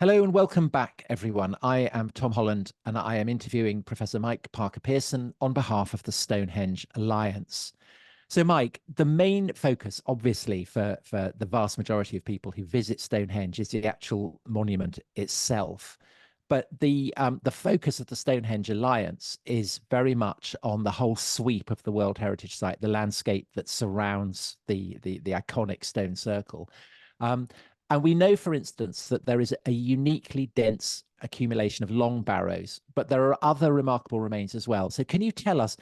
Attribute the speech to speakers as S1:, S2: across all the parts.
S1: Hello and welcome back, everyone. I am Tom Holland and I am interviewing Professor Mike Parker Pearson on behalf of the Stonehenge Alliance. So, Mike, the main focus, obviously, for the vast majority of people who visit Stonehenge is the actual monument itself. But the focus of the Stonehenge Alliance is very much on the whole sweep of the World Heritage Site, the landscape that surrounds the iconic stone circle. Um, and we know, for instance, that there is a uniquely dense accumulation of long barrows, but there are other remarkable remains as well. So, can you tell us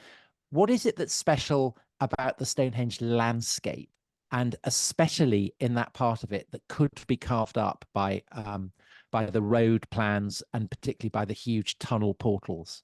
S1: what is it that's special about the Stonehenge landscape, and especially in that part of it that could be carved up by the road plans and particularly by the huge tunnel portals?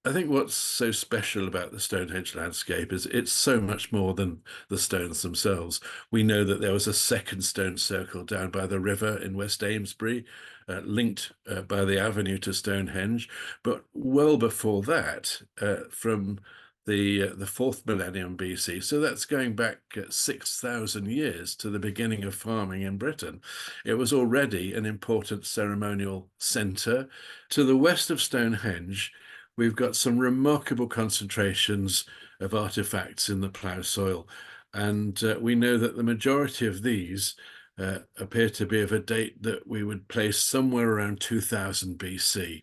S2: I think what's so special about the Stonehenge landscape is it's so much more than the stones themselves. We know that there was a second stone circle down by the river in West Amesbury, linked by the avenue to Stonehenge. But well before that, from the fourth millennium BC, so that's going back 6,000 years to the beginning of farming in Britain. It was already an important ceremonial centre. To the west of Stonehenge, we've got some remarkable concentrations of artifacts in the plough soil, and we know that the majority of these appear to be of a date that we would place somewhere around 2000 BC.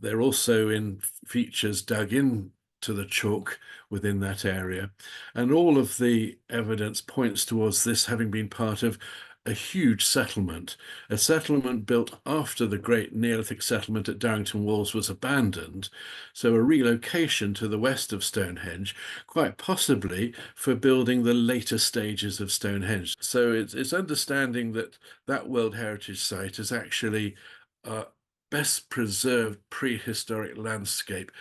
S2: They're also in features dug in to the chalk within that area, and all of the evidence points towards this having been part of a huge settlement, a settlement built after the great Neolithic settlement at Darrington Walls was abandoned. So a relocation to the west of Stonehenge, quite possibly for building the later stages of Stonehenge. So it's understanding that that World Heritage Site is actually best preserved prehistoric landscape,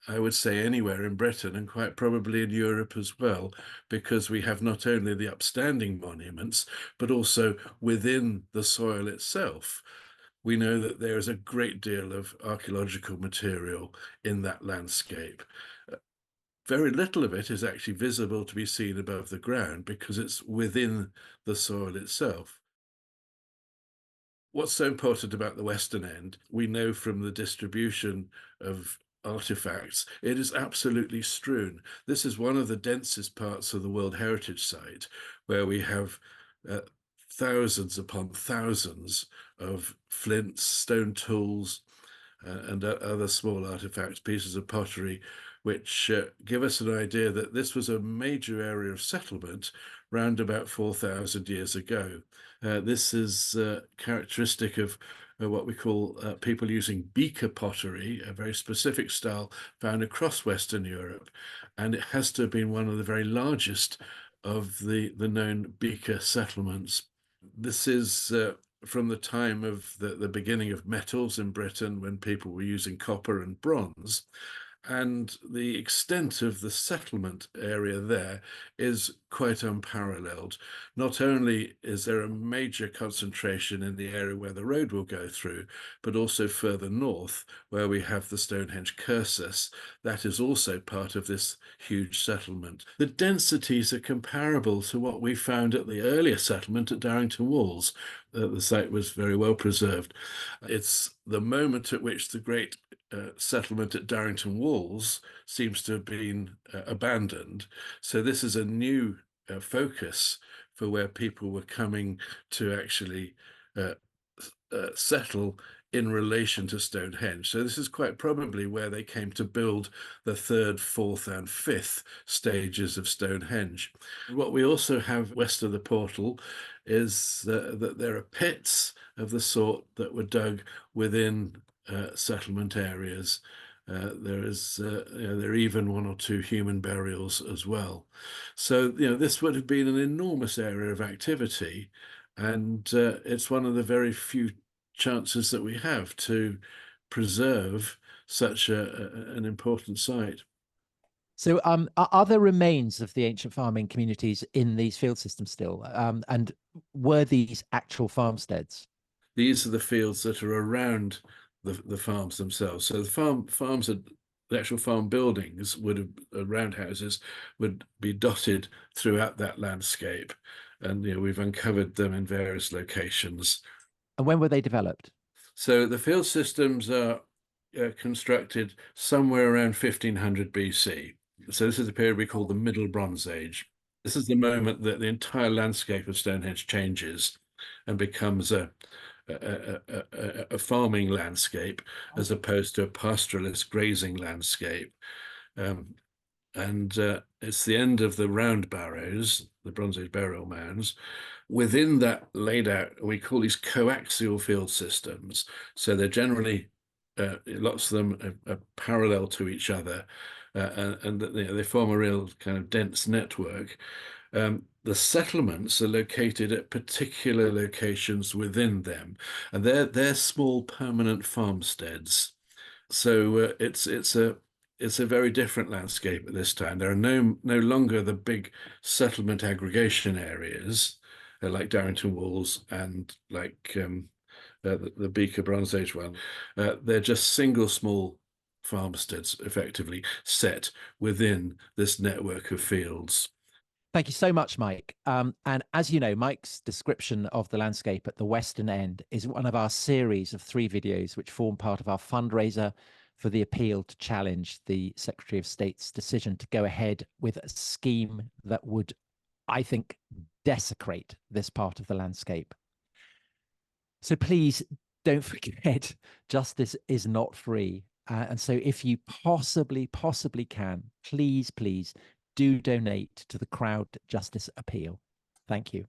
S2: I would say, anywhere in Britain and quite probably in Europe as well, because we have not only the upstanding monuments, but also within the soil itself. We know that there is a great deal of archaeological material in that landscape. Very little of it is actually visible to be seen above the ground because it's within the soil itself. What's so important about the Western End, we know from the distribution of artifacts, it is absolutely strewn. This is one of the densest parts of the World Heritage Site, where we have uh, thousands upon thousands of flints, stone tools, and other small artifacts, pieces of pottery, which give us an idea that this was a major area of settlement round about 4,000 years ago. This is characteristic of what we call people using beaker pottery, a very specific style found across Western Europe, and it has to have been one of the very largest of the known beaker settlements. This is from the time of the beginning of metals in Britain, when people were using copper and bronze. And the extent of the settlement area there is quite unparalleled. Not only is there a major concentration in the area where the road will go through, but also further north, where we have the Stonehenge Cursus. That is also part of this huge settlement. The densities are comparable to what we found at the earlier settlement at Darrington Walls. The site was very well preserved. It's the moment at which the great settlement at Darrington Walls seems to have been abandoned. So this is a new focus for where people were coming to actually uh, settle in relation to Stonehenge. So this is quite probably where they came to build the third, fourth, and fifth stages of Stonehenge. What we also have west of the portal is that there are pits of the sort that were dug within settlement areas. There are even one or two human burials as well. So this would have been an enormous area of activity, and it's one of the very few chances that we have to preserve such an important site.
S1: So, are there remains of the ancient farming communities in these field systems still? And were these actual farmsteads?
S2: These are the fields that are around the farms themselves. So the farms are the actual farm buildings would have roundhouses would be dotted throughout that landscape, and we've uncovered them in various locations.
S1: And when were they developed?
S2: So the field systems are constructed somewhere around 1500 BC. So this is a period we call the Middle Bronze Age. This is the moment that the entire landscape of Stonehenge changes and becomes a farming landscape as opposed to a pastoralist grazing landscape. And it's the end of the round barrows, the Bronze Age burial mounds. Within that laid out, we call these coaxial field systems. So they're generally, lots of them are parallel to each other, and they form a real kind of dense network. The settlements are located at particular locations within them, and they're small permanent farmsteads. So it's a very different landscape at this time. There are no longer the big settlement aggregation areas like Darrington Walls and like the Beaker Bronze Age one. They're just single small farmsteads effectively set within this network of fields.
S1: Thank you so much, Mike. And as you know, Mike's description of the landscape at the Western End is one of our series of 3 videos, which form part of our fundraiser for the appeal to challenge the Secretary of State's decision to go ahead with a scheme that would, I think, desecrate this part of the landscape. So please don't forget, justice is not free. And so if you possibly can, please do donate to the Crowd Justice Appeal. Thank you.